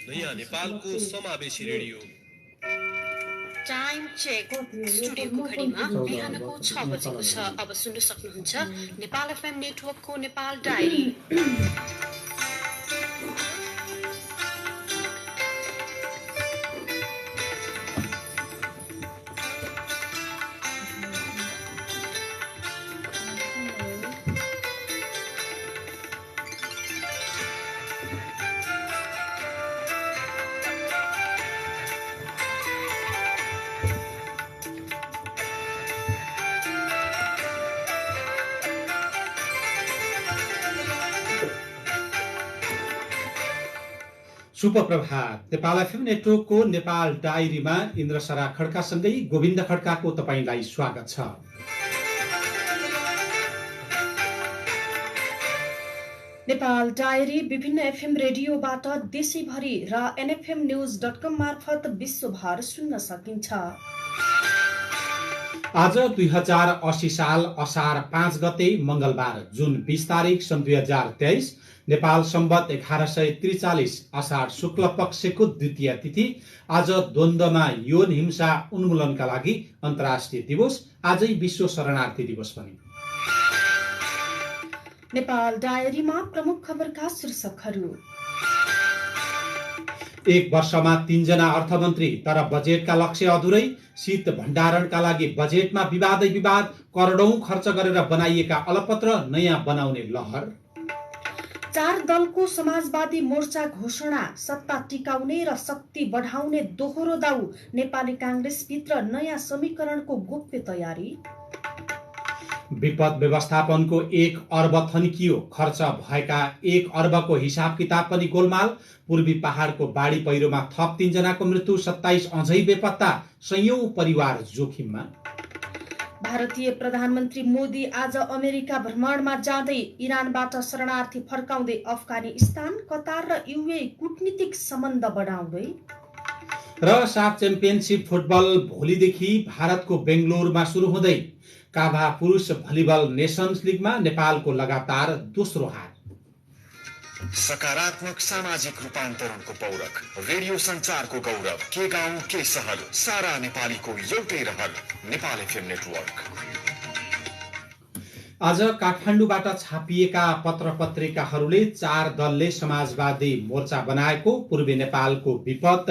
नयाँ नेपालको समावेशी रेडियो टाइम चेक स्टुडियोको घडीमा बिहानको 6 बजेको छ। अब सुन्न सक्नुहुन्छ नेपाल एफएम नेटवर्कको नेपाल डायरी। सुप्रभात। नेपाल एफएम नेटवर्कको नेपाल डायरीमा इन्द्रसरा खड्कासँगै गोविन्द खड्काको तपाईंलाई स्वागत छ। नेपाल डायरी विभिन्न एफएम रेडियोबाट देशैभरि र nfmnews.com मार्फत विश्वभर सुन्न सकिन्छ। आज 2080 साल असार 5 गते मंगलबार जुन 20 तारिक सन् 2023 नेपाल सम्वत 1143 असार शुक्ल पक्षको द्वितीय तिथि। आज द्वन्द्वमा यौन हिंसा उन्मूलनका लागि अन्तर्राष्ट्रिय दिवस। आजै विश्व शरणार्थी दिवस पनि। नेपाल डायरीमा प्रमुख खबरका शीर्षकहरू। एक वर्षमा 3 जना अर्थमन्त्री तर बजेटका लक्ष्य अधुरै। शीत भण्डारणका लागि बजेटमा विवादै विवाद। करोडौं खर्च गरेर बनाइएका अलपत्र नयाँ बनाउने लहर। 4 दलको समाजवादी मोर्चा घोषणा। सत्ता टिकाउने र शक्ति बढाउने दोहोरो दाउ। नेपाली कांग्रेसभित्र नयाँ समीकरणको गोप्य तयारी। विपद व्यवस्थापनको 1 अर्ब थन्कियो। खर्च भएका 1 अर्बको हिसाब किताब पनि गोलमाल। पूर्वी पहाडको बाढी पहिरोमा थप 3 जनाको मृत्यु। 27 अझै बेपत्ता। सयौं परिवार जोखिममा। भारतीय प्रधानमन्त्री मोदी आज अमेरिका भ्रमणमा जाँदै। इरानबाट शरणार्थी फर्काउँदै अफगानिस्तान, कतार र युए कूटनीतिक सम्बन्ध बढाउँदै। र साफ च्याम्पियनशिप फुटबल भोलिदेखि भारतको बेंगलोरमा सुरु हुँदै। काभा पुरुष भलिबल नेशन्स लिगमा नेपालको लगातार दोस्रो हार। सकारात्मक सामाजिक रूपान्तरणको पौरख, रेडियो संचारको गौरव, के गाउँ के सहर, सारा नेपालीको एउटै रहर, नेपाल एफएम नेटवर्क। आज काठमाडौँबाट छापिएका पत्र पत्रिकाहरूले 4 दलले समाजवादी मोर्चा बनाएको, पूर्वी नेपालको विपद,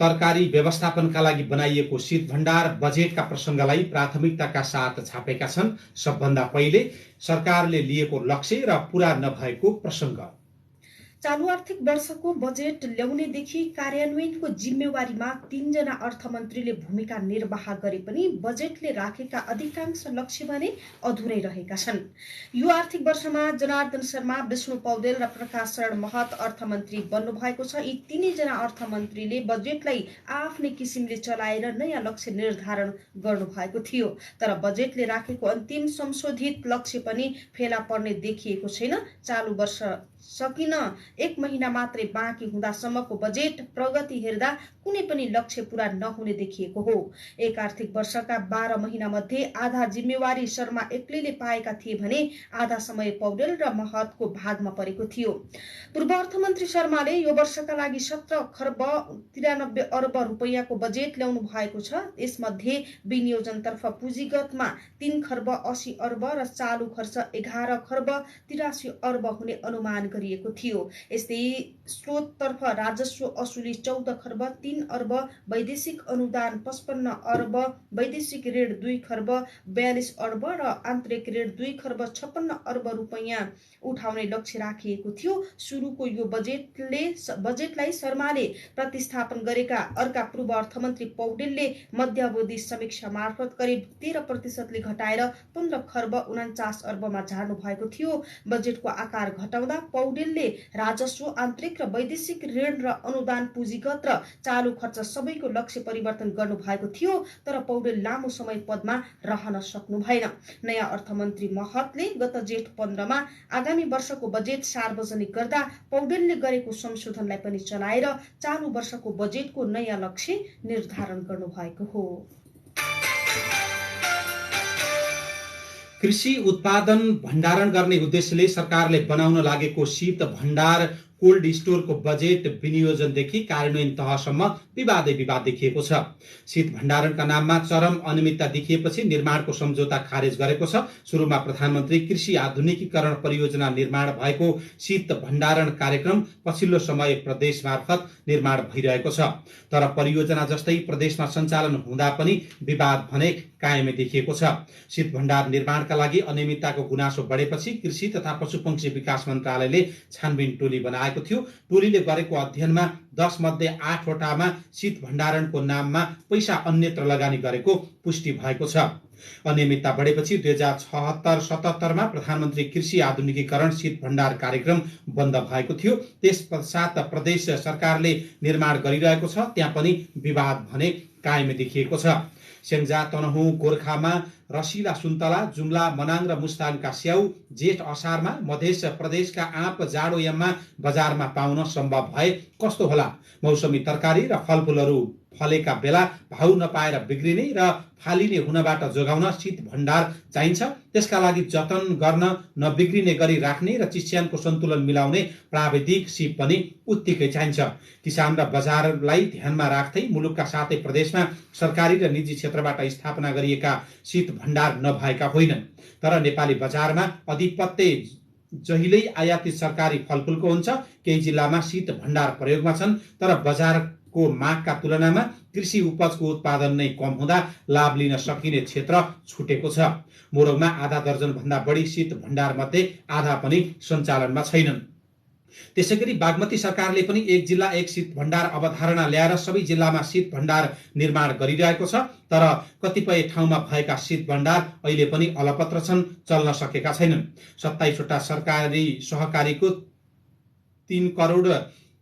तरकारी व्यवस्थापनका लागि बनाइएको शीत भण्डार, बजेटका प्रसंगलाई प्राथमिकताका साथ छापेका छन्। सबभन्दा पहिले सरकारले लिएको लक्ष्य र पूरा नभएको प्रसंग। चालू आर्थिक वर्षको बजेट ल्याउनेदेखि कार्यान्वयनको जिम्मेवारीमा 3 जना अर्थमन्त्रीले भूमिका निर्वाह गरे पनि बजेटले राखेका अधिकांश लक्ष्य भने अधुरै रहेका छन्। यो आर्थिक वर्षमा जनार्दन शर्मा, विष्णु पौडेल र प्रकाश शरण महत अर्थमन्त्री बन्नु भएको छ। यी 3 जना अर्थमन्त्रीले बजेटलाई आफ्नै किसिमले चलाएर नयाँ लक्ष्य निर्धारण गर्नु भएको थियो। तर बजेटले राखेको अन्तिम संशोधित लक्ष्य पनि फेला पर्ने देखिएको छैन। चालू वर्ष सकिन 1 महिना मात्रै बाँकी हुँदासम्मको बजेट प्रगति हेर्दा कुनै पनि लक्ष्य पूरा नहुने देखिएको हो। एक आर्थिक वर्षका 12 महिना मध्ये आधा जिम्मेवारी शर्मा एक्लैले पाएका थिए भने आधा समय पौडेल र महतको भागमा परेको थियो। पूर्व अर्थमन्त्री शर्माले यो वर्षका लागि 17 खर्ब 93 अर्ब रुपैयाँको बजेट ल्याउनु भएको छ। यसमध्ये विनियोजनतर्फ पुँजीगतमा 3 खर्ब 80 अर्ब र चालू खर्च 11 खर्ब 83 अर्ब हुने अनुमान गरिएको थियो। यस्तै स्रोततर्फ राजस्व असुली 14 खर्ब 3 अर्ब, वैदेशिक अनुदान 55 अर्ब, वैदेशिक ऋण 2 खर्ब 42 अर्ब र आन्तरिक ऋण 2 खर्ब 56 अर्ब रुपैयाँ उठाउने लक्ष्य राखिएको थियो। सुरुको यो बजेटलाई शर्माले प्रतिस्थापन गरेका अर्का पूर्व अर्थमन्त्री पौडेलले मध्यावधि समीक्षा मार्फत करिब 13% घटाएर 15 खर्ब 49 अर्बमा झार्नु भएको थियो। बजेटको आकार घटाउँदा पौडेलले राजस्व, आन्तरिक र वैदेशिक ऋण र अनुदान, पुँजीगत र चालू खर्च सबैको लक्ष्य परिवर्तन गर्नु भएको थियो। तर पौडेल लामो समय पदमा रहन सक्नु भएन। नयाँ अर्थमन्त्री महतले गत जेठ 15 मा आगामी वर्षको बजेट सार्वजनिक गर्दा पौडेलले गरेको संशोधनलाई पनि चलाएर चालू वर्षको बजेटको नयाँ लक्ष्य निर्धारण गर्नु भएको हो। कृषि उत्पादन भण्डारण गर्ने उद्देश्यले सरकारले बनाउन लागेको शीत भण्डार कोल्ड स्टोरको बजेट विनियोजनदेखि कार्यान्वयन तहसम्म विवादै विवाद देखिएको छ। शीत भण्डारणका नाममा चरम अनियमितता देखिएपछि निर्माणको सम्झौता खारेज गरेको छ। सुरुमा प्रधानमन्त्री कृषि आधुनिकीकरण परियोजना निर्माण भएको शीत भण्डारण कार्यक्रम पछिल्लो समय प्रदेश मार्फत निर्माण भइरहेको छ। तर परियोजना जस्तै प्रदेशमा सञ्चालन हुँदा पनि विवाद भने कायमै देखिएको छ। शीत भण्डार निर्माणका लागि अनियमितताको गुनासो बढेपछि कृषि तथा पशुपक्षी विकास मन्त्रालयले छानबिन टोली बनाएको थियो। टोलीले गरेको अध्ययनमा 10 मध्ये 8 वटामा शीत भण्डारणको नाममा पैसा अन्यत्र लगानी गरेको पुष्टि भएको छ। अनियमितता बढेपछि 2076-77 मा प्रधानमन्त्री कृषि आधुनिकीकरण शीत भण्डार कार्यक्रम बन्द भएको थियो। त्यसपश्चात प्रदेश सरकारले निर्माण गरिरहेको छ। त्यहाँ पनि विवाद भने कायमै देखिएको छ। स्याङ्जा तनहुँ गोर्खामा रसिला सुन्तला, जुम्ला मनाङ र मुस्ताङका स्याउ जेठ असारमा, मध्य प्रदेशका आँप जाडोयाममा बजारमा पाउन सम्भव भए कस्तो होला? मौसमी तरकारी र फलफुलहरू फलेका बेला भाउ नपाएर बिग्रिने र फालिने हुनबाट जोगाउन शीत भण्डार चाहिन्छ। त्यसका लागि जतन गर्न नबिग्रिने गरी राख्ने र चिस्यानको सन्तुलन मिलाउने प्राविधिक सिप पनि उत्तिकै चाहिन्छ। किसान र बजारलाई ध्यानमा राख्दै मुलुकका सातै प्रदेशमा सरकारी र निजी क्षेत्रबाट स्थापना गरिएका शीत भण्डार नभएका होइनन्। तर नेपाली बजारमा अधिपत्य जहिल्यै आयातित सरकारी फलफुलको हुन्छ। केही जिल्लामा शीत भण्डार प्रयोगमा छन्, तर बजारको मागका तुलनामा कृषि उपजको उत्पादन नै कम हुँदा लाभ लिन सकिने क्षेत्र छुटेको छ। मोरङमा आधा दर्जन भन्दा बढी शीत भण्डार मध्ये आधा पनि सञ्चालनमा छैनन्। त्यसैगरी बागमती सरकारले पनि एक जिल्ला एक शीत भण्डार अवधारणा ल्याएर सबै जिल्लामा शीत भण्डार निर्माण गरिरहेको छ। तर कतिपय ठाउँमा भएका शीत भण्डार अहिले पनि अलपत्र छन्, चल्न सकेका छैनन्। 27 वटा सरकारी सहकारीको 3 करोड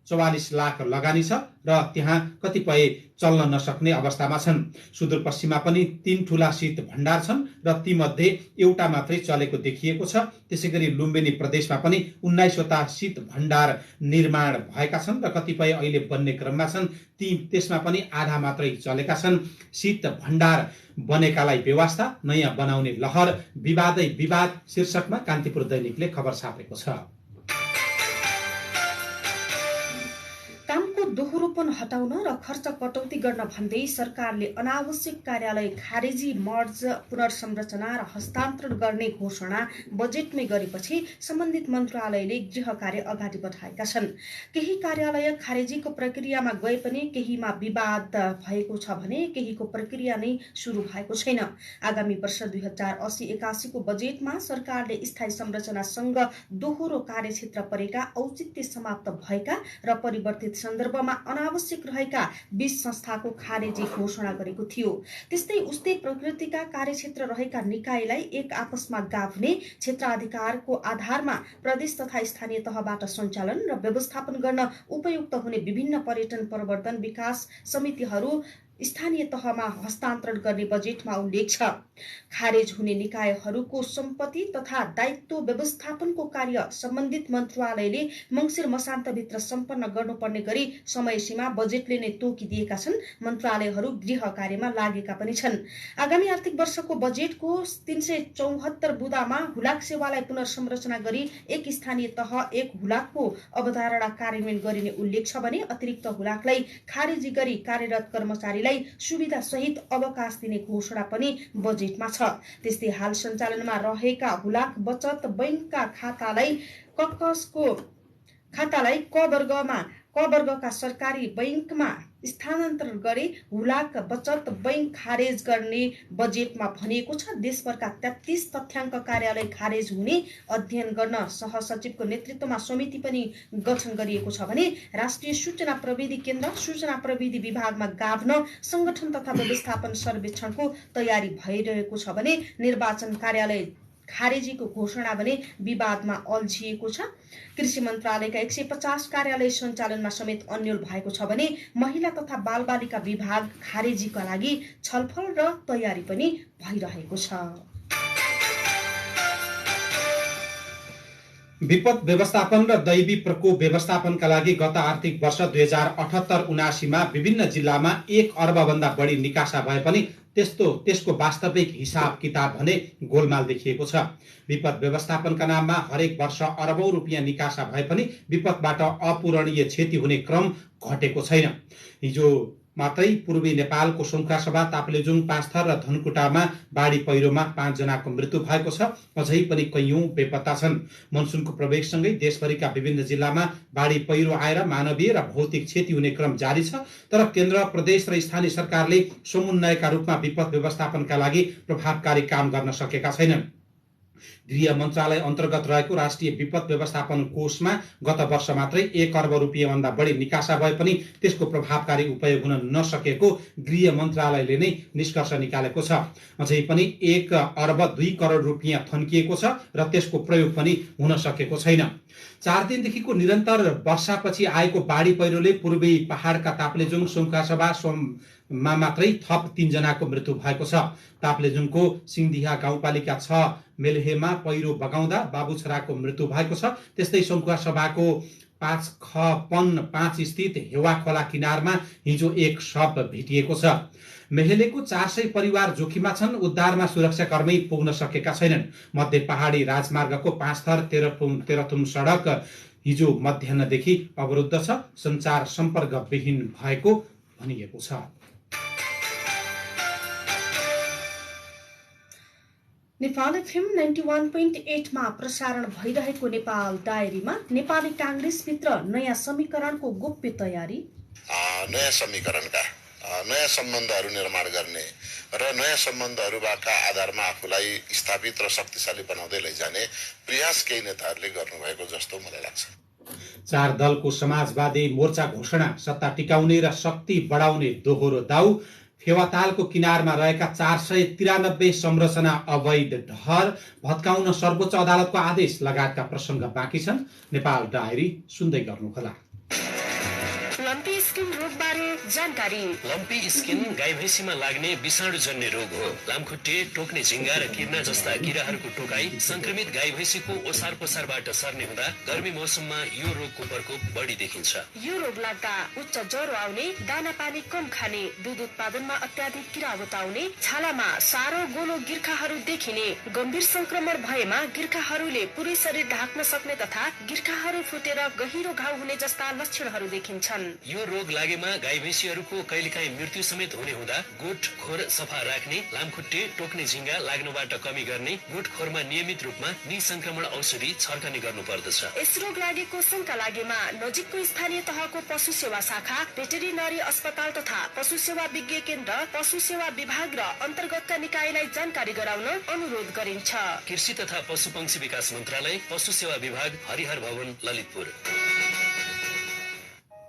44 लाख लगानी छ र त्यहाँ कतिपय चल्न नसक्ने अवस्थामा छन्। सुदूरपश्चिममा पनि 3 ठूला शीत भण्डार छन् र तीमध्ये एउटा मात्रै चलेको देखिएको छ। त्यसैगरी लुम्बिनी प्रदेशमा पनि 19 वटा शीत भण्डार निर्माण भएका छन् र कतिपय अहिले बन्ने क्रममा छन्। त्यसमा पनि आधा मात्रै चलेका छन्। शीत भण्डार बनेकालाई व्यवस्था, नयाँ बनाउने लहर, विवादै विवाद शीर्षकमा कान्तिपुर दैनिकले खबर छापेको छ। दोहोरोपन हटाउन र खर्च कटौती गर्न भन्दै सरकारले अनावश्यक कार्यालय खारेजी, मर्ज, पुनर्संरचना र हस्तान्तरण गर्ने घोषणा बजेटमै गरेपछि सम्बन्धित मन्त्रालयले गृह कार्य अगाडि बढाएका छन्। केही कार्यालय खारेजीको प्रक्रियामा गए पनि केहीमा विवाद भएको छ भने केहीको प्रक्रिया नै सुरु भएको छैन। आगामी वर्ष 2080-81 को बजेटमा सरकारले स्थायी संरचनासँग दोहोरो कार्यक्षेत्र परेका, औचित्य समाप्त भएका र परिवर्तित सन्दर्भमा अनावश्यक रहेका 20 संस्थाको खारेजी घोषणा गरेको थियो। त्यस्तै उस्तै प्रकृतिका कार्यक्षेत्र रहेका निकायलाई एक आपसमा गाभ्ने, क्षेत्राधिकारको आधारमा प्रदेश तथा स्थानीय तहबाट सञ्चालन र व्यवस्थापन गर्न उपयुक्त हुने विभिन्न पर्यटन प्रवर्धन विकास समितिहरू स्थानीय तहमा हस्तान्तरण गर्ने बजेटमा उल्लेख छ। खारेज हुने निकायहरूको सम्पत्ति तथा दायित्व व्यवस्थापनको कार्य सम्बन्धित मन्त्रालयले मङ्सिर मसान्तभित्र सम्पन्न गर्नुपर्ने गरी समय सीमा बजेटले नै तोकिदिएका छन्। मन्त्रालयहरू गृह कार्यमा लागेका पनि छन्। आगामी आर्थिक वर्षको बजेटको 374 बुँदामा हुलाक सेवालाई पुनर्संरचना गरी एक स्थानीय तह एक हुलाकको अवधारणा कार्यान्वयन गरिने उल्लेख छ भने अतिरिक्त हुलाकलाई खारेजी गरी कार्यरत कर्मचारी सुविधा सहित अवकाश दिने घोषणा पनि बजेटमा छ। त्यस्तै हाल सञ्चालनमा रहेका हुलाक बचत बैंकका खातालाई क वर्गका सरकारी बैंकमा स्थानान्तरण गरी हुलाक बचत बैंक खारेज गर्ने बजेटमा भनिएको छ। देशभरका 33 तथ्याङ्क कार्यालय खारेज हुने अध्ययन गर्न सहसचिवको नेतृत्वमा समिति पनि गठन गरिएको छ भने राष्ट्रिय सूचना प्रविधि केन्द्र सूचना प्रविधि विभागमा गाभ्न संगठन तथा व्यवस्थापन सर्वेक्षणको तयारी भइरहेको छ भने निर्वाचन कार्यालय खारेजीको घोषणा भने विवादमा अल्झिएको छ। कृषि मन्त्रालयका 150 कार्यालय सञ्चालनमा समेत अन्यल भएको छ भने महिला तथा बालबालिका विभाग खारेजीका लागि छलफल र तयारी पनि भइरहेको छ। विपद व्यवस्थापन र दैवी प्रकोप व्यवस्थापनका लागि गत आर्थिक वर्ष 2078-79 मा विभिन्न जिल्लामा 1 अर्ब भन्दा बढी निकासा भए पनि त्यसको वास्तविक हिसाब किताब भने गोलमाल देखिएको छ। विपद व्यवस्थापनका नाममा हरेक वर्ष अरबौं रुपियाँ निकासा भए पनि विपदबाट अपूरणीय क्षति हुने क्रम घटेको छैन। हिजो मात्रै पूर्वी नेपालको सङ्खुवासभा, ताप्लेजुङ, पाँचथर र धनकुटामा बाढी पहिरोमा 5 जनाको मृत्यु भएको छ। अझै पनि कैयौं बेपत्ता छन्। मनसुनको प्रवेशसँगै देशभरिका विभिन्न जिल्लामा बाढी पहिरो आएर मानवीय र भौतिक क्षति हुने क्रम जारी छ। तर केन्द्र, प्रदेश र स्थानीय सरकारले समन्वयका रूपमा विपद व्यवस्थापनका लागि प्रभावकारी काम गर्न सकेका छैनन्। गृह मन्त्रालय अन्तर्गत रहेको राष्ट्रिय विपद व्यवस्थापन कोषमा गत वर्ष मात्रै 1 अर्ब रुपियाँभन्दा बढी निकासा भए पनि त्यसको प्रभावकारी उपयोग हुन नसकेको गृह मन्त्रालयले नै निष्कर्ष निकालेको छ। अझै पनि 1 अर्ब 2 करोड रुपियाँ थन्किएको छ र त्यसको प्रयोग पनि हुन सकेको छैन। 4 दिनदेखिको निरन्तर वर्षापछि आएको बाढी पहिरोले पूर्वी पहाडका ताप्लेजुङ, सङ्खुवासभा मा मात्रै थप 3 जनाको मृत्यु भएको छ। ताप्लेजुङको सिङदिहा गाउँपालिका 6 मेलहेमा पहिरो बगाउँदा बाबुछराको मृत्यु भएको छ। त्यस्तै सङ्खुवासभाको 5 स्थित हेवा खोला किनारमा हिजो एक शव भेटिएको छ। मेहेलेको 400 परिवार जोखिममा छन्। उद्धारमा सुरक्षाकर्मी पुग्न सकेका छैनन्। मध्य पहाडी राजमार्गको पाँचथर तेह्रथुम सडक हिजो मध्याह्नदेखि अवरुद्ध छ। सञ्चार सम्पर्क विहीन भएको भनिएको छ। नेपाल एफएम 91.8 मा प्रसारण भइरहेको नेपाल डायरीमा नेपाली कांग्रेसभित्र नयाँ समीकरणको गोप्य तयारी, नयाँ समीकरणका नयाँ सम्बन्धहरू निर्माण गर्ने र नयाँ सम्बन्धहरूका आधारमा आफूलाई स्थापित र शक्तिशाली बनाउँदै लैजाने प्रयास केही नेताहरूले गर्नुभएको जस्तो मलाई लाग्छ। 4 दलको समाजवादी मोर्चा घोषणा, सत्ता टिकाउने र शक्ति बढाउने दोहोरो दाउ, फेवातालको किनारमा रहेका 493 संरचना अवैध ढहर भत्काउन सर्वोच्च अदालतको आदेश लगायतका प्रसङ्ग बाँकी छन्। नेपाल डायरी सुन्दै गर्नुहोला। लम्पी स्किन रोगबारे जानकारी। लम्पी स्किन गाई भैँसीमा लाग्ने विषाणुजन्य रोग हो। लामखुट्टे, टोक्ने झिङ्गा र किर्ना जस्ता किराहरूको टोकाई संक्रमित गाई भैँसीको ओसार पोसारबाट सर्ने हुँदा गर्मी मौसममा यो रोगको प्रकोप बढी देखिन्छ। यो रोग लाग्दा उच्च ज्वरो आउने, दाना पानी कम खाने, दूध उत्पादनमा अत्याधिक गिरावट आउने, छालामा सारो गोलो गिर्खाहरू देखिने, गम्भीर संक्रमण भएमा गिर्खाहरूले पुरै शरीर ढाक्न सक्ने तथा गिर्खाहरू फुटेर गहिरो घाउ हुने जस्ता लक्षणहरू देखिन्छन्। यो रोग लागेमा गाई भैँसीहरूको कहिलेकाहीँ मृत्यु समेत हुने हुँदा गोठ खोर सफा राख्ने, लामखुट्टे, टोक्ने झिङ्गा लाग्नबाट कमी गर्ने, गोठ खोरमा नियमित रूपमा निसंक्रमण औषधि छर्कने गर्नुपर्दछ। यस रोग लागेको शंका लागेमा नजिकको स्थानीय तहको पशु सेवा शाखा, भेटेरिनरी अस्पताल तथा पशु सेवा विज्ञ केन्द्र, पशु सेवा विभाग र अन्तर्गतका निकायलाई जानकारी गराउन अनुरोध गरिन्छ। कृषि तथा पशुपक्षी विकास मन्त्रालय, पशु सेवा विभाग, हरिहर भवन, ललितपुर।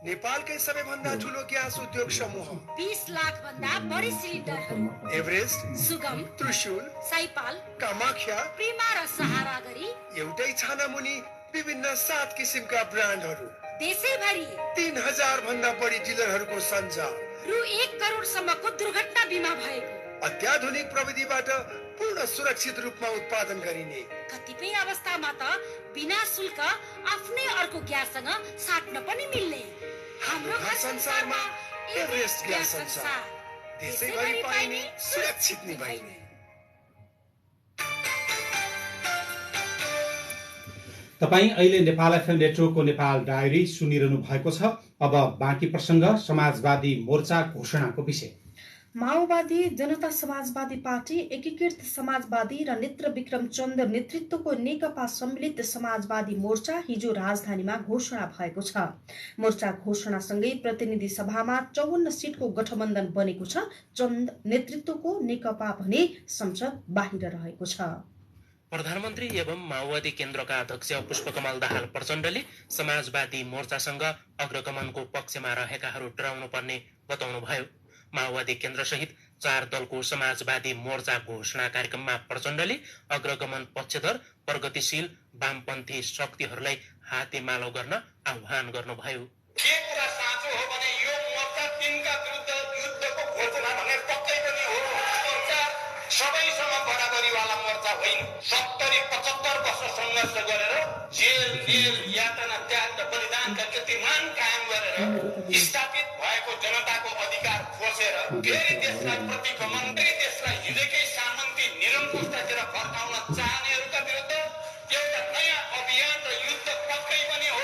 नेपालकै सबैभन्दा ठुलो ग्यास उद्योग समूह 20 लाख भन्दा बढी सिलिन्डरहरू, एभरेस्ट, सुगम, त्रिशूल, साइपाल, कामाख्या, प्रिमा र सहारा गरी एउटै छाना मुनि विभिन्न 7 किसिमका ब्रान्डहरू, देशैभरि 3000 भन्दा बढी डिलरहरूको सञ्जाल, रु 1 करोडसम्मको दुर्घटना बिमा भएको, अत्याधुनिक प्रविधिबाट पूर्ण सुरक्षित रूपमा उत्पादन गरिने, कतिपय अवस्थामा त बिना शुल्क आफ्नै अर्को ग्याससँग साट्न पनि मिल्ने। हाम्रो घर संसारमा एभरेस्ट ग्यास संसार, देशैभरि पाइने, सुरक्षित निभाइने। तपाईँ अहिले नेपाल एफएम नेटवर्कको नेपाल डायरी सुनिरहनु भएको छ। अब बाँकी प्रसङ्ग समाजवादी मोर्चा घोषणाको विषय। माओवादी जनता समाजवादी पार्टी, एकीकृत समाजवादी र नेत्र विक्रम चन्द नेतृत्वको नेकपा सम्मिलित समाजवादी मोर्चा हिजो राजधानीमा घोषणा भएको छ। मोर्चा घोषणासँगै प्रतिनिधि सभामा 54 सिटको गठबन्धन बनेको छ। चन्द नेतृत्वको नेकपा भने संसद बाहिर रहेको छ। प्रधानमन्त्री एवं माओवादी केन्द्रका अध्यक्ष पुष्पकमल दाहाल प्रचण्डले समाजवादी मोर्चासँग अग्रगमनको पक्षमा रहेकाहरू डराउनु पर्ने बताउनुभयो। माओवादी केन्द्रसहित 4 दलको समाजवादी मोर्चा घोषणा कार्यक्रममा प्रचण्डले अग्रगमन पक्षधर प्रगतिशील वामपन्थी शक्तिहरूलाई हातेमालो गर्न आह्वान गर्नुभयो। के कुरा साँचो हो भने यो मोर्चा तिनका विरुद्ध युद्धको घोषणा भने पक्कै पनि हो। मोर्चा सबैसँग बराबरीवाला मोर्चा होइन। 70-75 वर्ष सङ्घर्ष गरेर जेल यातना त्याग र बलिदानका कीर्तिमान कायम गरेर स्थापित भएको जनताको अधिकार खोसेर बसेर फेरि देशलाई प्रतिगमन गरी देशलाई हिजोकै सामन्ती निरङ्कुशतातिर फर्काउन चाहनेहरूका विरुद्ध एउटा नयाँ अभियान र युद्ध पक्कै पनि हो।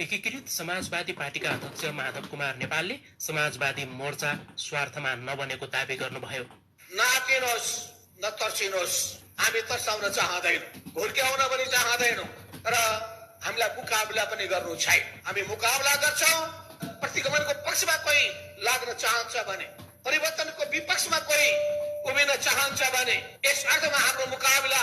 एकीकृत समाजवादी पार्टीका अध्यक्ष माधव कुमार नेपालले समाजवादी मोर्चा स्वार्थमा नबनेको दावी गर्नुभयो। नआत्तिनुहोस्, नतर्सिनुहोस्, हामी तर्साउन चाहँदैनौँ, घुर्क्याउन पनि चाहँदैनौँ, र हामीलाई मुकाबला पनि गर्नु छैन। हामी मुकाबला गर्छौँ, प्रतिगमनको पक्षमा कोही लाग्न चाहन्छ भने, परिवर्तनको विपक्षमा कोही उभिन चाहन्छ भने, यस अर्थमा हाम्रो मुकाबला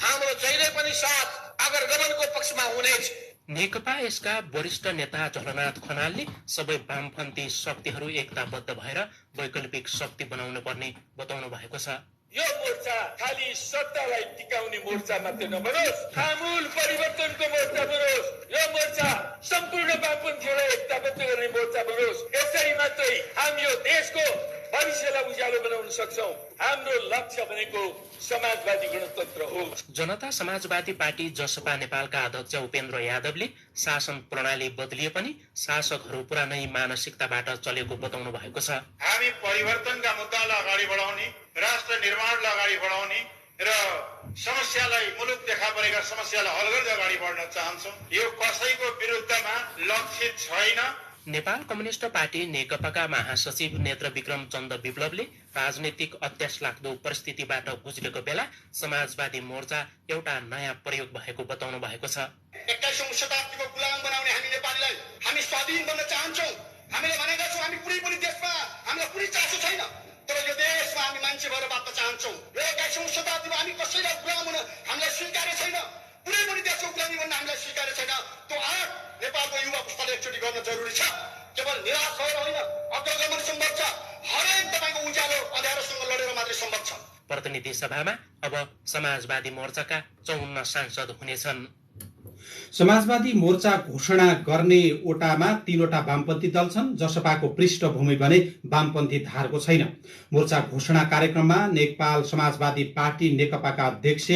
हाम्रो जहिले पनि साथ अग्रगमनको पक्षमा हुनेछ। नेकपा यसका वरिष्ठ नेता झलनाथ खनालले सबै वामपन्थी शक्तिहरू एकताबद्ध भएर वैकल्पिक शक्ति बनाउनु पर्ने बताउनु भएको छ। यो मोर्चा खाली सत्तालाई टिकाउने मोर्चा मात्रै नबनोस्, आमूल परिवर्तनको मोर्चा बनोस्। यो मोर्चा सम्पूर्ण वामपन्थीहरूलाई एकताबद्ध गर्ने मोर्चा बनोस्। यसरी मात्रै हामी यो देशको भविष्यलाई उज्यालो बनाउन सक्छौँ। हाम्रो लक्ष्य भनेको समाजवादी गणतन्त्र हो। जनता समाजवादी पार्टी जसपा नेपालका अध्यक्ष उपेन्द्र यादवले शासन प्रणाली बदलिए पनि शासकहरू पुरानै मानसिकताबाट चलेको बताउनु भएको छ। हामी परिवर्तनका मुद्दालाई अगाडि बढाउने, राष्ट्र निर्माणलाई अगाडि बढाउने र समस्यालाई मुलुक देखा परेका समस्यालाई हल गर्दै अगाडि बढ्न चाहन्छौँ। यो कसैको विरुद्धमा लक्षित छैन। नेपाल कम्युनिस्ट पार्टी नेकपाका महासचिव नेत्र विक्रम चन्द विप्लवले राजनीतिक अत्यास लाग्दो परिस्थितिबाट गुज्रेको बेला समाजवादी मोर्चा एउटा नयाँ प्रयोग भएको बताउनु भएको छ। 21औं शताब्दीको गुलाम बनाउने हामी नेपालीलाई हामी स्वाधीन बन्न चाहन्छौँ। हामीले भनेका छौँ हामी कुनै पनि देशमा हामीलाई कुनै चासो छैन, तर यो देशमा हामी मान्छे भएर बाँच्न चाहन्छौँ। यो 21औं शताब्दीमा हामी कसैलाई गुलाम हुन हामीलाई स्वीकार्य छैन, कुनै पनि देशको गुलामी बन्न हामीलाई स्वीकार्य छैन। त्यो आँट नेपालको युवा पुस्ताले एकचोटि गर्न जरुरी छ। केवल निराश भएर होइन, अग्रगमन सम्भव छ। हरेक तपाईँको उज्यालो अँध्यारोसँग लडेर मात्रै सम्भव छ। प्रतिनिधि सभामा अब समाजवादी मोर्चाका 54 सांसद हुनेछन्। समाजवादी मोर्चा घोषणा गर्ने ओटामा 3वटा वामपन्थी दल छन्। जसपाको पृष्ठभूमि भने वामपन्थी धारको छैन। मोर्चा घोषणा कार्यक्रममा नेपाल समाजवादी पार्टी नेकपाका अध्यक्ष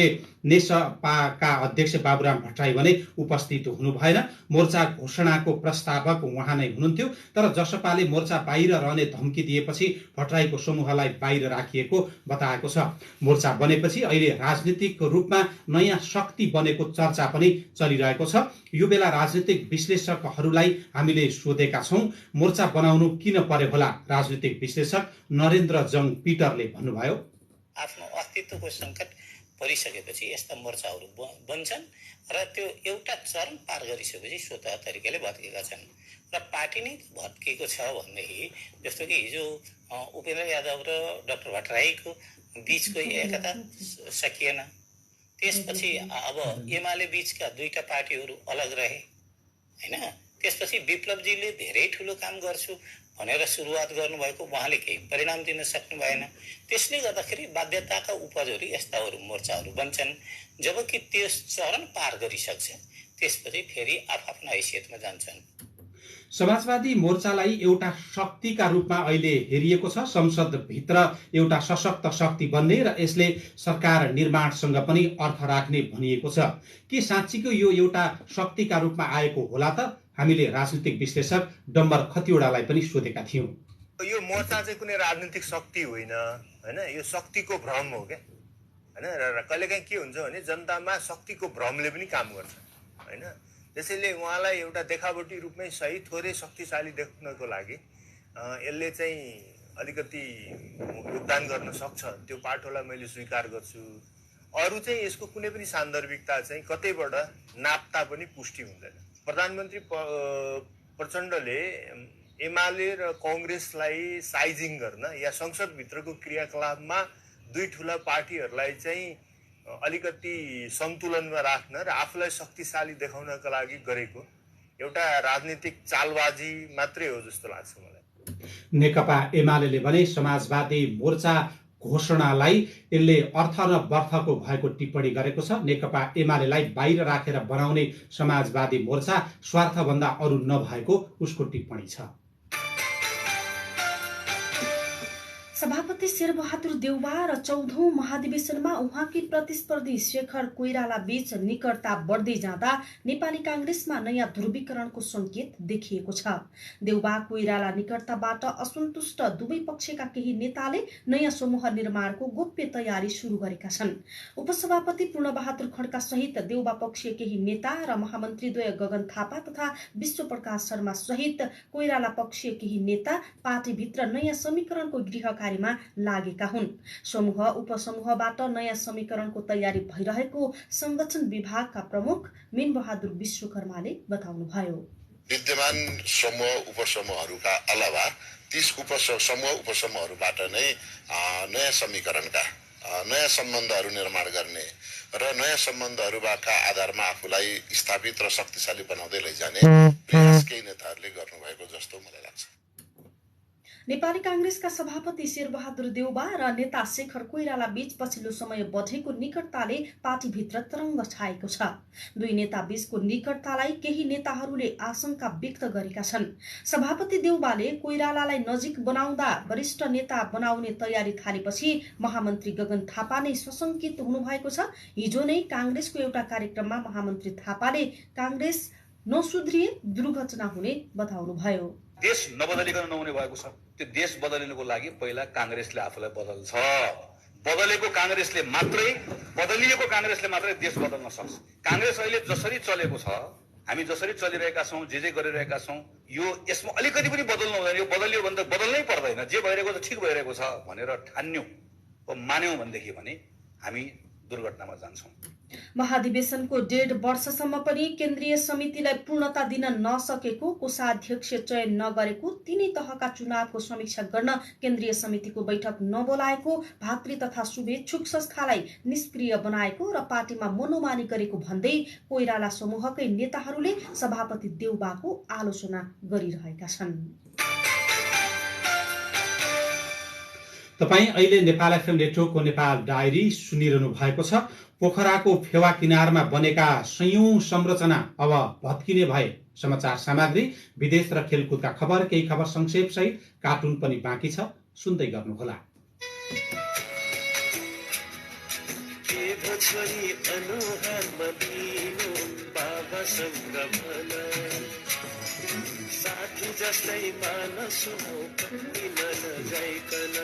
नेसपाका अध्यक्ष बाबुराम भट्टराई भने उपस्थित हुनु भएन। मोर्चा घोषणाको प्रस्तावक उहाँ नै हुनुहुन्थ्यो, तर जसपाले मोर्चा बाहिर रहने धम्की दिएपछि भट्टराईको समूहलाई बाहिर राखिएको बताएको छ। मोर्चा बनेपछि अहिले राजनीतिक रूपमा नयाँ शक्ति बनेको चर्चा पनि चलिरहेको छ। यो बेला राजनीतिक विश्लेषकहरूलाई हामीले सोधेका छौं, मोर्चा बनाउनु किन पर्यो होला? राजनीतिक विश्लेषक नरेन्द्र जङ पिटरले भन्नुभयो, आफ्नो अस्तित्वको संकट परिसकेपछि यस्ता मोर्चाहरू बन्छन् र त्यो एउटा चरण पार गरिसकेपछि स्वतः तरिकाले भत्केका छन् र पार्टी नै भत्केको छ भनेदेखि, जस्तो कि हिजो उपेन्द्र यादव र डाक्टर भट्टराईको बीचको एकता सकिएन। त्यसपछि अब एमाले बीचका दुईटा पार्टीहरू अलग रहे हैन। त्यसपछि विप्लवजीले धेरै ठुलो काम गर्छु भनेर सुरुवात गर्नुभएको, उहाँले केही परिणाम दिन सक्नु भएन। त्यसले गर्दाखेरि बाध्यताका उपजहरू यस्ताहरू मोर्चाहरू बन्छन्। जबकि त्यस चरण पार गरिसक्छ त्यसपछि फेरि आफ्ना हैसियतमा जान्छन्। समाजवादी मोर्चालाई एउटा शक्तिका रूपमा अहिले हेरिएको छ। संसदभित्र एउटा सशक्त शक्ति बन्ने र यसले सरकार निर्माणसँग पनि अर्थ राख्ने भनिएको छ। के साँच्चीको यो एउटा शक्तिका रूपमा आएको होला त? हामीले राजनीतिक विश्लेषक डम्बर खतिवडालाई पनि सोधेका थियौं। यो मोर्चा चाहिँ कुनै राजनीतिक शक्ति होइन हैन, यो शक्तिको भ्रम हो क्या हैन। र कहिलेकाहीँ के हुन्छ भने जनतामा शक्तिको भ्रमले पनि काम गर्छ हैन। त्यसैले उहाँलाई एउटा देखावटी रूपमै सही थोरै शक्तिशाली देख्नको लागि यसले चाहिँ अलिकति योगदान गर्न सक्छ। त्यो पाटोलाई मैले स्वीकार गर्छु। अरू चाहिँ यसको कुनै पनि सान्दर्भिकता चाहिँ कतैबाट नाप्दा पनि पुष्टि हुँदैन। प्रधानमन्त्री प्रचण्डले एमाले र कांग्रेसलाई साइजिङ गर्न या संसदभित्रको क्रियाकलापमा दुई ठुला पार्टीहरूलाई चाहिँ अलिकति सन्तुलनमा राख्न र आफूलाई शक्तिशाली देखाउनका लागि गरेको एउटा राजनीतिक चालबाजी मात्रै हो जस्तो लाग्छ मलाई। नेकपा एमाले भने समाजवादी मोर्चा घोषणालाई यसले अर्थ र बर्थको भएको टिप्पणी गरेको छ। नेकपा एमालेलाई बाहिर राखेर बनाउने समाजवादी मोर्चा स्वार्थभन्दा अरू नभएको उसको टिप्पणी छ। सभापति शेरबहादुर देउवा र 14औं महाधिवेशनमा उहाँकी प्रतिस्पर्धी शेखर कोइराला बीच निकटता बढ्दै जाँदा नेपाली कांग्रेसमा नयाँ ध्रुवीकरणको संकेत देखिएको छ। देउवा कोइराला निकटताबाट असन्तुष्ट दुवै पक्षका केही नेताले नयाँ समूह निर्माणको गोप्य तयारी सुरु गरेका छन्। उपसभापति पूर्णबहादुर खड्का सहित देउवा पक्षीय केही नेता र महामन्त्रीद्वय गगन थापा तथा विश्वप्रकाश शर्मा सहित कोइराला पक्षीय केही नेता पार्टीभित्र नयाँ समीकरणको गृह लागेका हुन्। समूह उपसमूहबाट नयाँ समीकरणको तयारी भइरहेको संगठन विभागका प्रमुख मीनबहादुर विश्वकर्माले बताउनुभयो। विद्यमान समूह उपसमूहहरूका अलावा 30 समूह उपसमूहहरूबाट नै नयाँ समीकरणका नयाँ सम्बन्धहरू निर्माण गर्ने र नयाँ सम्बन्धहरूका आधारमा आफूलाई स्थापित र शक्तिशाली बनाउँदै लैजाने प्रयास केही नेताहरूले गर्नुभएको जस्तो मलाई लाग्छ। नेपाली कांग्रेसका सभापति शेरबहादुर देउवा र नेता शेखर कोइराला बीच पछिल्लो समय बढेको निकटताले पार्टीभित्र तरङ्ग छाएको छ। दुई नेता बीचको निकटतालाई केही नेताहरूले आशंका व्यक्त गरेका छन्। सभापति देउवाले कोइरालालाई नजिक बनाउँदा वरिष्ठ नेता बनाउने तयारी थालेपछि महामन्त्री गगन थापा नै सशंकित हुनुभएको छ। हिजो नै कांग्रेसको एउटा कार्यक्रममा महामन्त्री थापाले कांग्रेस नसुध्रिए दुर्घटना हुने बताउनुभयो। देश नबदलिकन नहुने भएको छ। त्यो देश बदलिनुको लागि पहिला कांग्रेसले आफूलाई बदल्छ। बदलिएको कांग्रेसले मात्रै देश बदल्न सक्छ। कांग्रेस अहिले जसरी चलेको छ, हामी जसरी चलिरहेका छौं, जे गरिरहेका छौं, यसमा अलिकति पनि बदल्नु हुँदैन। यो बदलियो भने त बदल्नै पर्दैन। जे भइरहेको छ ठिक भइरहेको छ भनेर ठान्यौं वा मान्यौं भनेदेखि भने हामी दुर्घटनामा जान्छौं। महाधिवेशनको 1.5 वर्षसम्म पनि केन्द्रीय समितिलाई पूर्णता दिन नसकेको, कोषाध्यक्ष चयन नगरेको, तीनै तहका चुनावको समीक्षा गर्न केन्द्रीय समितिको बैठक नबोलाएको, भातृ तथा शुभेच्छुक संस्थालाई निष्क्रिय बनाएको र पार्टीमा मनोमानी गरेको भन्दै कोइराला समूहकै नेताहरूले सभापति देउवाको आलोचना गरिरहेका छन्। तपाईं अहिले नेपाल एफएम नेटवर्कको नेपाल डायरी सुनिरहनु भएको छ। पोखराको फेवा किनारमा बनेका संयौं संरचना अब भत्किने भए। समाचार सामग्री, विदेश र खेलकुदका खबर, केही खबर संक्षेप सहित कार्टुन पनि बाँकी छ। सुन्दै गर्नुहोला। जस्तै मानसु किन नजाइकन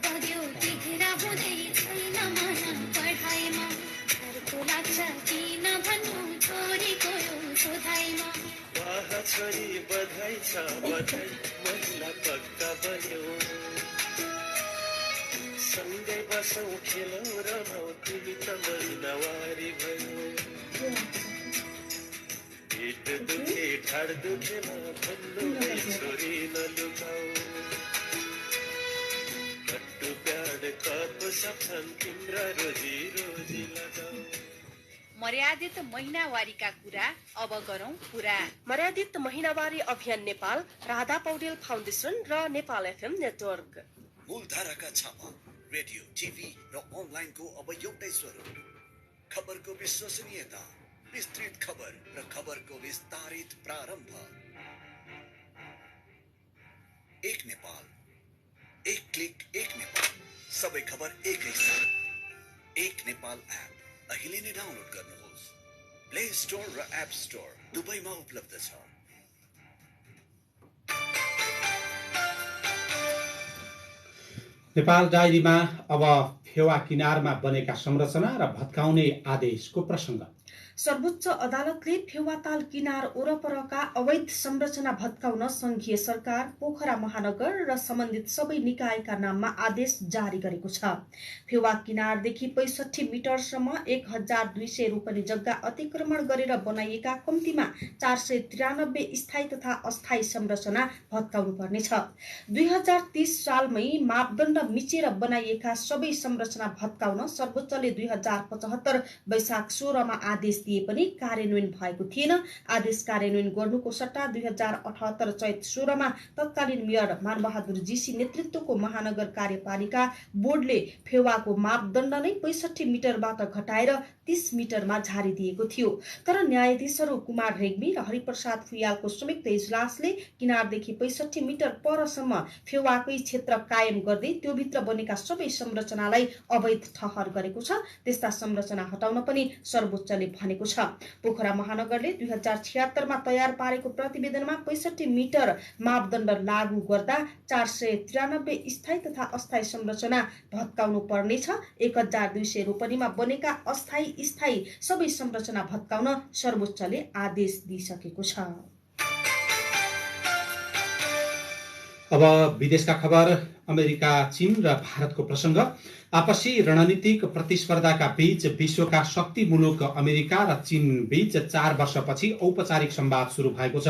बग्यो तिघरा हुँदै छैन मन पढाइमा घरको लाग्छ किन भन्नु छोरीको यो सोधाइमा वाह छोरी बधाई छ बधाई महिला पक्का बन्यो सँगै बसौँ खेलौँ रमाऊ तिमी त महिनावारी भयो पेट दुखे ढाड दुखेमा भन्नु है छोरी नलुकाऊ कट्टु प्याड कप सक्छन् तिम्रा रोजी रोजी लगाऊ। मर्यादित महिनावारीका कुरा अब गरौं पूरा। मर्यादित महिनावारी अभियान नेपाल, राधा पौडेल फाउन्डेसन र नेपाल एफएम नेटवर्क। मूलधाराका छापा, रेडियो, टिभी र अनलाइनको अब एउटै स्वरूप। खबरको विश्वसनीयता, विस्तृत खबर र खबरको विस्तारित प्रारम्भ। एक नेपाल, एक क्लिक, एक नेपाल, सबै खबर एकै साथ। एक नेपाल एप अहिले नै डाउनलोड गर्नुहोस्। प्ले स्टोर र एप स्टोर दुवैमा उपलब्ध छ। नेपाल डायरीमा अब फेवा किनारमा बनेका संरचना र भत्काउने आदेशको प्रसंग। सर्वोच्च अदालतले फेवाताल किनार वरपरका अवैध संरचना भत्काउन संघीय सरकार, पोखरा महानगर र सम्बन्धित सबै निकायका नाममा आदेश जारी गरेको छ। फेवा किनारदेखि 65 मिटरसम्म 1200 रोपनी जग्गा अतिक्रमण गरेर बनाइएका कम्तीमा 493 स्थायी तथा अस्थायी संरचना भत्काउनु पर्नेछ। 2030 सालमै मापदण्ड मिचेर बनाइएका सबै संरचना भत्काउन सर्वोच्चले 2075 वैशाख 16 मा आदेश दिए पनि कार्यान्वयन भएको थिएन। आदेश कार्यान्वयन गर्नुको सट्टा 2078 चैत 16 मा तत्कालीन मेयर मानबहादुर जीसी नेतृत्वको महानगर कार्यपालिका बोर्डले फेवाको मापदण्ड नै 65 मिटरबाट घटाएर 30 मिटरमा झारिदिएको थियो। तर न्यायाधीशहरू कुमार रेग्मी र हरिप्रसाद फुयालको संयुक्त इजलासले किनारदेखि 65 मिटर परसम्म फेवाकै क्षेत्र कायम गर्दै त्योभित्र बनेका सबै संरचनालाई अवैध ठहर गरेको छ। त्यस्ता संरचना हटाउन पनि सर्वोच्चले भनेको छ। पोखरा महानगरले 2076 मा तयार पारेको प्रतिवेदनमा 65 मिटर मापदण्ड लागू गर्दा 493 स्थायी तथा अस्थायी संरचना भत्काउनु पर्नेछ। 1200 रोपनीमा बनेका अस्थायी स्थायी सबै संरचना भत्काउन सर्वोच्चले आदेश दिइसकेको छ। अब विदेशका खबर। अमेरिका, चीन र भारतको प्रसंग। आपसी रणनीतिक प्रतिस्पर्धाका बीच विश्वका शक्ति मुलुक अमेरिका र चीन बीच 4 वर्षपछि औपचारिक संवाद सुरु भएको छ।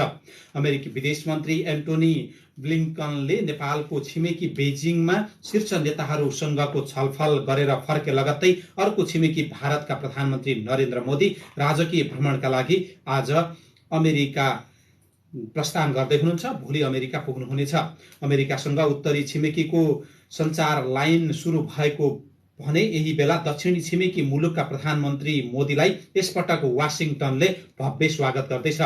अमेरिकी विदेश मन्त्री एन्टोनी ब्लिङ्कनले नेपालको छिमेकी बेजिङमा शीर्ष नेताहरूसँगको छलफल गरेर फर्के लगत्तै अर्को छिमेकी भारतका प्रधानमन्त्री नरेन्द्र मोदी राजकीय भ्रमणका लागि आज अमेरिका प्रस्थान गर्दै हुनुहुन्छ। भोलि अमेरिका पुग्नुहुनेछ। अमेरिकासँग उत्तरी छिमेकीको सञ्चार लाइन सुरु भएको भने यही बेला दक्षिणी छिमेकी मुलुकका प्रधानमन्त्री मोदीलाई यसपटक वाशिङटनले भव्य स्वागत गर्दैछ।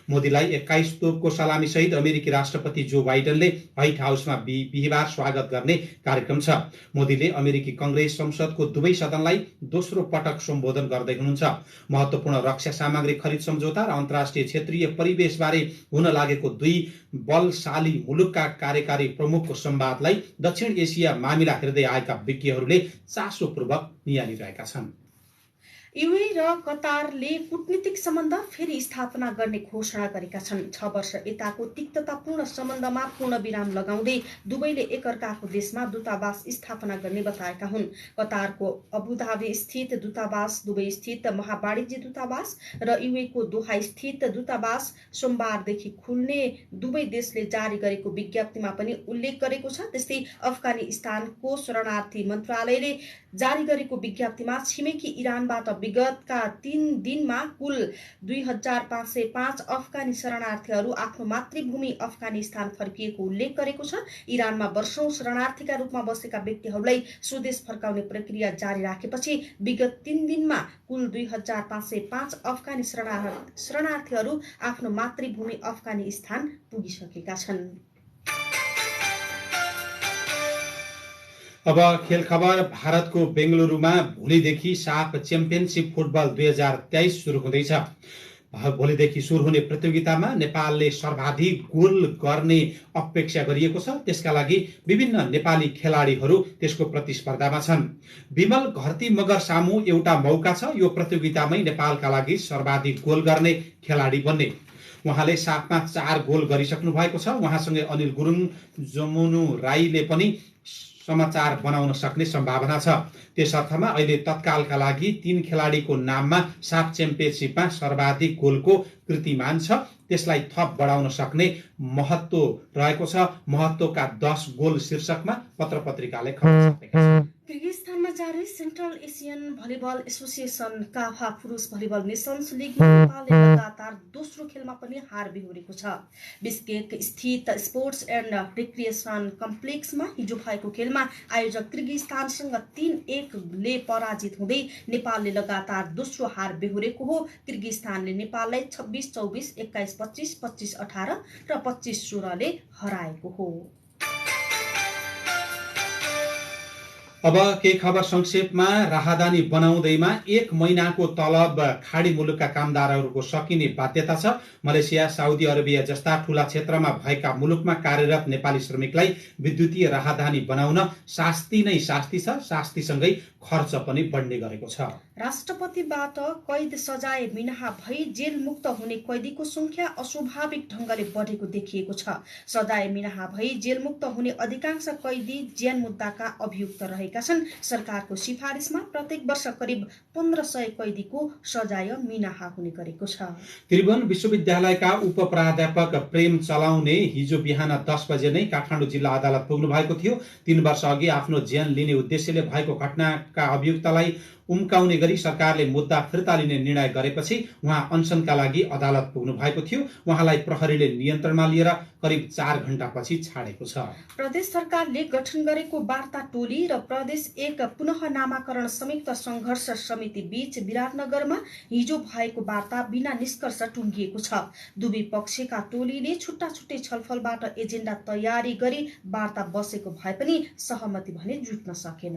मोदीलाई 21 तोपको सलामी सहित अमेरिकी राष्ट्रपति जो बाइडेनले व्हाइट हाउसमा बिहिबार स्वागत गर्ने कार्यक्रम छ। मोदीले अमेरिकी कंग्रेस संसदको दुवै सदनलाई दोस्रो पटक सम्बोधन गर्दै हुनुहुन्छ। महत्वपूर्ण रक्षा सामग्री खरिद सम्झौता र अन्तर्राष्ट्रिय क्षेत्रीय परिवेशबारे हुन लागेको दुई बलशाली मुलुकका कार्यकारी प्रमुखको संवादलाई दक्षिण एसिया मामिला हेर्दै आएका विज्ञहरूले चासोपूर्वक निहालिरहेका छन्। युए र कतारले कूटनीतिक सम्बन्ध फेरि स्थापना गर्ने घोषणा गरेका छन्। 6 वर्ष यताको तिक्ततापूर्ण सम्बन्धमा पूर्ण विराम लगाउँदै दुवैले एकअर्काको देशमा दूतावास स्थापना गर्ने बताएका हुन्। कतारको अबुधाबी स्थित दूतावास, दुबई स्थित महावाणिज्य दूतावास र युएको दोहा स्थित दूतावास सोमबारदेखि खुल्ने दुवै देशले जारी गरेको विज्ञप्तिमा पनि उल्लेख गरेको छ। त्यस्तै अफगानिस्तानको शरणार्थी मन्त्रालयले जारी गरेको विज्ञप्तिमा छिमेकी इरानबाट विगतका 3 दिनमा कुल 2505 अफगानी शरणार्थीहरू आफ्नो मातृभूमि अफगानिस्तान फर्किएको उल्लेख गरेको छ। इरानमा वर्षौं शरणार्थीका रूपमा बसेका व्यक्तिहरूलाई स्वदेश फर्काउने प्रक्रिया जारी राखेपछि विगत 3 दिनमा कुल 2505 अफगानी शरणार्थीहरू आफ्नो मातृभूमि अफगानिस्तान पुगिसकेका छन्। अब खेल खबर। भारतको बेंगलुरुमा भोलिदेखि साफ च्याम्पियनशिप फुटबल 2023 सुरु हुँदैछ। भोलिदेखि सुरु हुने प्रतियोगितामा नेपालले सर्वाधिक गोल गर्ने अपेक्षा गरिएको छ। त्यसका लागि विभिन्न नेपाली खेलाडीहरू त्यसको प्रतिस्पर्धामा छन्। विमल घरती मगर सामु एउटा मौका छ यो प्रतियोगितामै नेपालका लागि सर्वाधिक गोल गर्ने खेलाडी बन्ने। उहाँले साफमा 4 गोल गरिसक्नु भएको छ। उहाँसँगै अनिल गुरुङ, जमुनु राईले पनि समाचार बनाउन सक्ने सम्भावना छ। त्यसर्थमा अहिले तत्कालका लागि 3 खेलाडीको नाममा साफ च्याम्पियनशिपमा सर्वाधिक गोलको कीर्तिमान छ। त्यसलाई थप बढाउन सक्ने महत्व रहेको छ। महत्वका 10 गोल शीर्षकमा पत्रपत्रिकाले खबर छापेका छन्। किर्गिस्तानमा जारी central Asian volleyball association Kafa पुरुष भलिबल नेसन्स लिगमा नेपालले लगातार दोस्रो खेलमा पनि हार बेहोरेको छ। बिस्केक स्थित स्पोर्ट्स एन्ड रिक्रिएसन कम्प्लेक्समा हिजो भएको खेलमा आयोजक किर्गिस्तानसँग 3-1 ले पराजित हुँदै नेपालले लगातार दोस्रो हार बेहोरेको हो। किर्गिस्तानले नेपाललाई 26-24, 21-25, 25-18 र 25-16 ले हराएको हो। अब केही खबर संक्षेपमा। राहदानी बनाउँदैमा 1 महिनाको तलब खाडी मुलुकका कामदारहरूको सकिने बाध्यता छ। मलेसिया, साउदी अरेबिया जस्ता ठूला क्षेत्रमा भएका मुलुकमा कार्यरत नेपाली श्रमिकलाई विद्युतीय राहदानी बनाउन शास्ति नै शास्ति छ। शास्तिसँगै खर्च पनि बढ्ने गरेको छ। राष्ट्रपतिबाट कैद सजाय मिनाहा भई जेल मुक्त हुने कैदीको संख्या अस्वाभाविक ढंगले बढेको देखिएको छ। सजाय मिनाहा भई जेल मुक्त हुने अधिकांश कैदी ज्यान मुद्दाका अभियुक्त रहेका छन्। सरकारको सिफारिसमा प्रत्येक वर्ष करिब 1500 कैदीको सजाय मिनाहा हुने गरेको छ। त्रिभुवन विश्वविद्यालयका उप प्राध्यापक प्रेम चलाउने हिजो बिहान 10 बजे नै काठमाडौँ जिल्ला अदालत पुग्नु भएको थियो। 3 वर्ष अघि आफ्नो ज्यान लिने उद्देश्यले भएको घटनाका अभियुक्तलाई उम्काउने गरी सरकारले मुद्दा फिर्ता लिने निर्णय गरेपछि उहाँ अनसनका लागि अदालत पुग्नु भएको थियो। उहाँलाई प्रहरीले नियन्त्रणमा लिएर करिब 4 घण्टापछि छाडेको छ। प्रदेश सरकारले गठन गरेको वार्ता टोली र प्रदेश 1 पुनः नामाकरण संयुक्त संघर्ष समिति बीच विराटनगरमा हिजो भएको वार्ता बिना निष्कर्ष टुङ्गिएको छ। दुवै पक्षका टोलीले छुट्टा छुट्टै छलफलबाट एजेन्डा तयारी गरी वार्ता बसेको भए पनि सहमति भने जुट्न सकेन।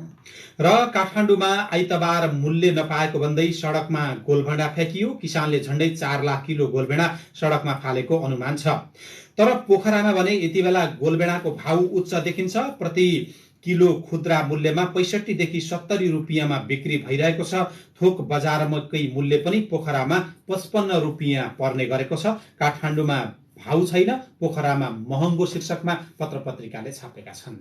र काठमाडौँमा आइतबार मूल्य नपाएको भन्दै सडकमा गोलभेडा फ्याँकियो। किसानले झण्डै 4 लाख किलो गोलभेडा सडकमा फालेको अनुमान छ। तर पोखरामा भने यति बेला गोलभेडाको भाउ उच्च देखिन्छ। प्रति किलो खुद्रा मूल्यमा 65 देखि 70 रुपियाँमा बिक्री भइरहेको छ। थोक बजारकै मूल्य पनि पोखरामा 55 रुपियाँ पर्ने गरेको छ। काठमाडौँमा भाउ छैन, पोखरामा महँगो शीर्षकमा पत्रपत्रिकाले छापेका छन्।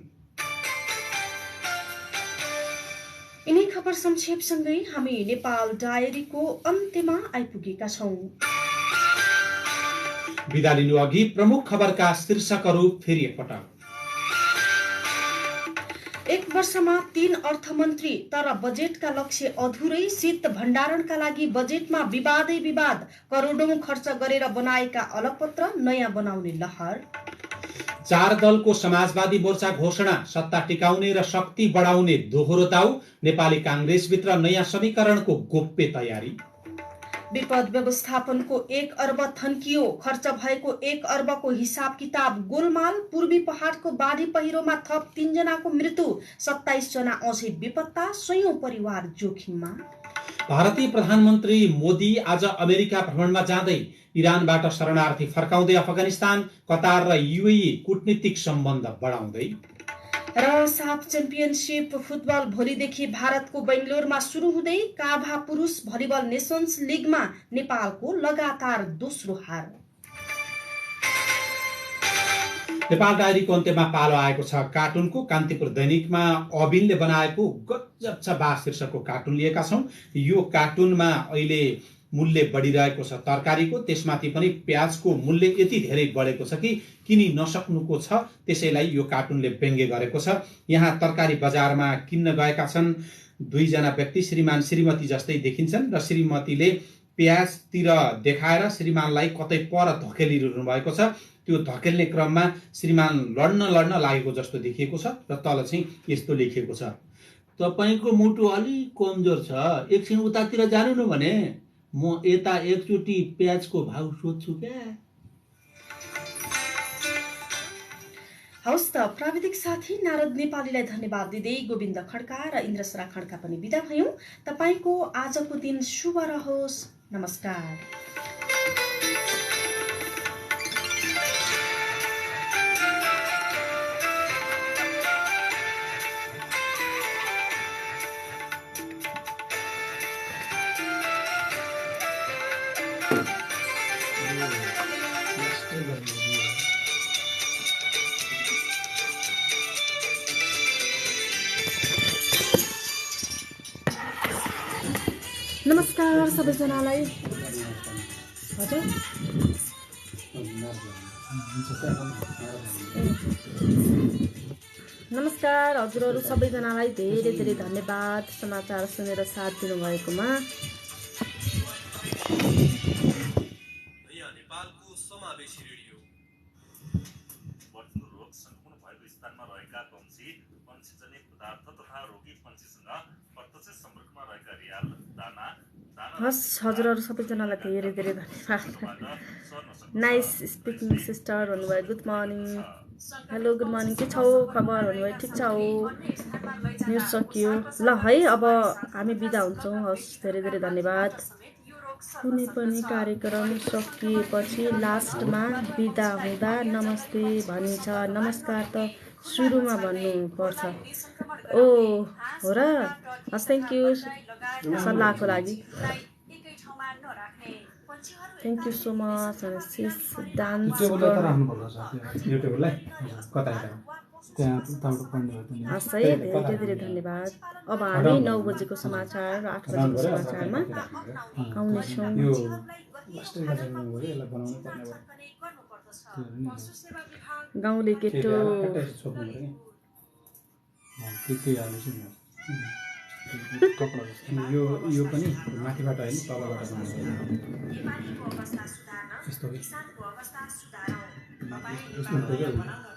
यिनै खबर संक्षेपसँगै हामी नेपाल डायरीको अन्त्यमा आइपुगेका छौं। बिदा लिनु अघि प्रमुख खबरका शीर्षकहरू फेरि एकपटक। 1 वर्षमा 3 अर्थमन्त्री तर बजेटका लक्ष्य अधुरै। शीत भण्डारणका लागि बजेटमा विवादै विवाद। करोडौं खर्च गरेर बनाएका अलपत्र नयाँ बनाउने लहर। 4 दलको समाजवादी मोर्चा घोषणा। सत्ता टिकाउने र शक्ति बढाउने दोहोरो दाउ। नेपाली कांग्रेसभित्र नयाँ समीकरणको गोप्य तयारी। विपद व्यवस्थापनको 1 अर्ब थन्कियो। खर्च भएको 1 अर्बको हिसाब किताब गोलमाल। पूर्वी पहाडको बाढी पहिरोमा थप 3 जनाको मृत्यु। 27 जना अझै बेपत्ता। 100औं परिवार जोखिममा। भारतीय प्रधानमन्त्री मोदी आज अमेरिका भ्रमणमा जाँदै। इरानबाट शरणार्थी फर्काउँदै अफगानिस्तान। कतार र युएई कूटनीतिक सम्बन्ध बढाउँदै। र साफ च्याम्पियनशिप फुटबल भोलिदेखि भारतको बेंगलोरमा सुरु हुँदै। काभा पुरुष भलिबल नेसन्स लिगमा नेपालको लगातार दोस्रो हार। नेपाल डायरीको अन्त्यमा पालो आएको छ कार्टुनको। कान्तिपुर दैनिकमा अबिनले बनाएको गजब छ बा शीर्षकको कार्टुन लिएका छौं। यो कार्टुनमा अहिले मूल्य बढिरहेको छ तरकारीको। त्यसमाथि पनि प्याजको मूल्य यति धेरै बढेको छ कि किनि नसक्नुको छ। त्यसैलाई यो कार्टुनले व्यङ्ग्य गरेको छ। यहाँ तरकारी बजारमा किन्न गएका छन् 2 जना व्यक्ति। श्रीमान श्रीमती जस्तै देखिन्छन् र श्रीमतीले प्याजतिर देखाएर श्रीमानलाई कतै पर धकेलिरहनु भएको छ। त्यो धकेल्ने क्रममा श्रीमान लड्न लागेको जस्तो देखिएको छ र तल चाहिँ यस्तो लेखिएको छ, तपाईको मुटु अलि कमजोर छ, एकछिन उतातिर जानु न भने म यता एकचोटि प्याजको भाउ सोध्छु क्या। हवस् त प्राविधिक साथी नारद नेपालीलाई धन्यवाद दिँदै गोविन्द खड्का र इन्द्रसरा खड्का पनि बिदा भयौं। तपाईको आजको दिन शुभ रहोस्। नमस्कार। नमस्कार सबैजनालाई। हजुर नमस्कार हजुरहरू सबैजनालाई धेरै धेरै धन्यवाद समाचार सुनेर साथ दिनुभएकोमा। नेपालको समावेशी रेडियो बर्ड रोग संक्रमण भएको स्थानमा रहेका पंक्षीजन्य पदार्थ तथा रोगी पंक्षीसँग प्रत्यक्ष सम्पर्कमा रहेका रियाल दाना। हस् हजुरहरू सबैजनालाई धेरै धेरै धन्यवाद। नाइस स्पिकिङ सिस्टर भन्नुभयो। Good morning, hello good morning, के छौ खबर भन्नुभयो। ठिक छ हो, न्युज सकियो ल है, अब हामी बिदा हुन्छौँ। हस् धेरै धेरै धन्यवाद। कुनै पनि कार्यक्रम सकिएपछि लास्टमा बिदा हुँदा नमस्ते भनिन्छ। नमस्कार त सुरुमा भन्नुपर्छ। ओ हो र, हस् थ्याङ्क यू सल्लाहको लागि। Thank you so much. Dance है धेरै धेरै धन्यवाद। अब हामी 9 बजेको समाचार र 8 बजेको समाचारमा आउनेछौँ। गाउँले केटो यो पनि माथिबाट होइन तलबाट बनाएको नेपालीको अवस्था सुधार्न यस्तो किसानको अवस्था सुधारौँ यस्तो